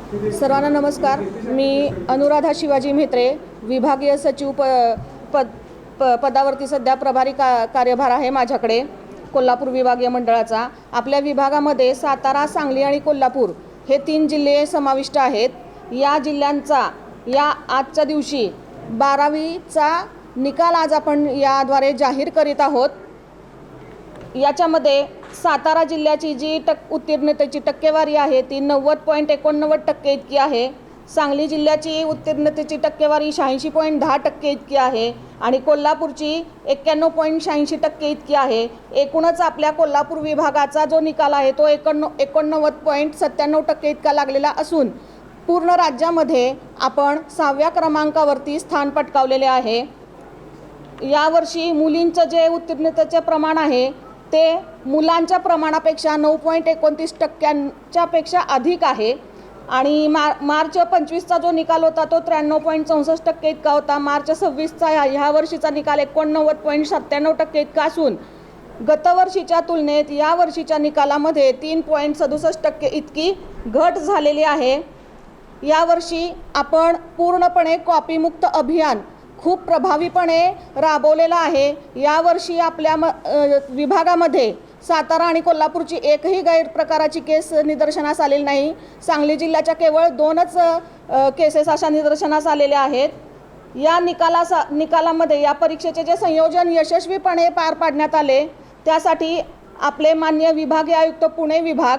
सर्वांना नमस्कार। मी अनुराधा शिवाजी म्हेत्रे, विभागीय सचिव पदावरती सध्या प्रभारी कार्यभार आहे माझ्याकडे कोल्हापूर विभागीय मंडळाचा। आपल्या विभागामध्ये सातारा, सांगली आणि कोल्हापूर हे 3 जिल्हे समाविष्ट आहेत। या जिल्ह्यांचा या आजच्या दिवशी 12वीचा निकाल आज आपण याद्वारे जाहीर करीत आहोत। याच्यामध्ये सातारा जिल्ह्याची जी उत्तीर्णतेची टक्केवारी आहे ती 90.89% इतकी आहे। सांगली जिल्ह्याची उत्तीर्णतेची टक्केवारी 86.10% इतकी आहे आणि कोल्हापूरची 91.86% इतकी आहे। एकूणच आपल्या कोल्हापूर विभागाचा जो निकाल आहे तो 89.97% इतका लागलेला असून पूर्ण राज्यामध्ये आपण 6व्या क्रमांकावरती स्थान पटकावलेले आहे। यावर्षी मुलींचं जे उत्तीर्णतेचे प्रमाण आहे ते मुलांच्या प्रमाणापेक्षा 9.29% पेक्षा अधिक आहे आणि मार्च 25चा जो निकाल होता तो 93.64% इतका होता। मार्च 26चा ह्या वर्षीचा निकाल 89.97% इतका असून गतवर्षीच्या तुलनेत या वर्षीच्या निकालामध्ये 3.67% इतकी घट झालेली आहे। यावर्षी आपण पूर्णपणे कॉपीमुक्त अभियान खूप प्रभावीपणे राबवलेला आहे। यावर्षी आपल्या विभागामध्ये सातारा आणि कोल्हापूरची एकही गैरप्रकाराची केस निदर्शनास आलेली नाही। सांगली जिल्ह्याच्या केवळ 2च केसेस अशा निदर्शनास आलेल्या आहेत। या निकालामध्ये या परीक्षेचे जे संयोजन यशस्वीपणे पार पाडण्यात आले त्यासाठी आपले माननीय विभागीय आयुक्त पुणे विभाग,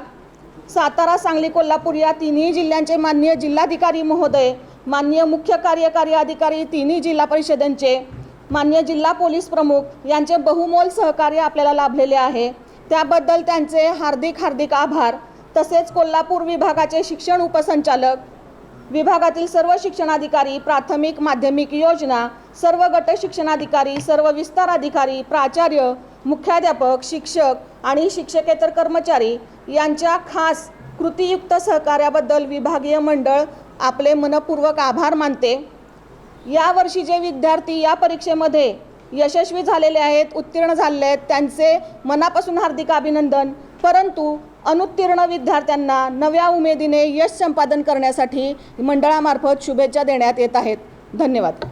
सातारा, सांगली, कोल्हापूर या तिन्ही जिल्ह्यांचे माननीय जिल्हाधिकारी महोदय, माननीय मुख्य कार्यकारी अधिकारी तिन्ही जिल्हा परिषदांचे, माननीय जिल्हा पोलीस प्रमुख यांचे बहुमोल सहकार्य आपल्याला लाभलेले आहे। त्याबद्दल त्यांचे हार्दिक आभार। तसेच कोल्हापूर विभागाचे शिक्षण उपसंचालक, विभागातील सर्व शिक्षणाधिकारी, प्राथमिक माध्यमिक योजना, सर्व गट शिक्षणाधिकारी, सर्व विस्तार अधिकारी, प्राचार्य, मुख्याध्यापक, शिक्षक आणि शिक्षकेतर कर्मचारी यांच्या खास कृतीयुक्त सहकार्याबद्दल विभागीय मंडळ आपले मनपूर्वक आभार मानते। यावर्षी जे विद्यार्थी या परीक्षेमध्ये यशस्वी झालेले आहेत, उत्तीर्ण झालेले आहेत, त्यांचे मनापासून हार्दिक अभिनंदन। परंतु अनुत्तीर्ण विद्यार्थ्यांना नव्या उमेदीने यश संपादन करण्यासाठी मंडळामार्फत शुभेच्छा देण्यात येत आहेत। धन्यवाद।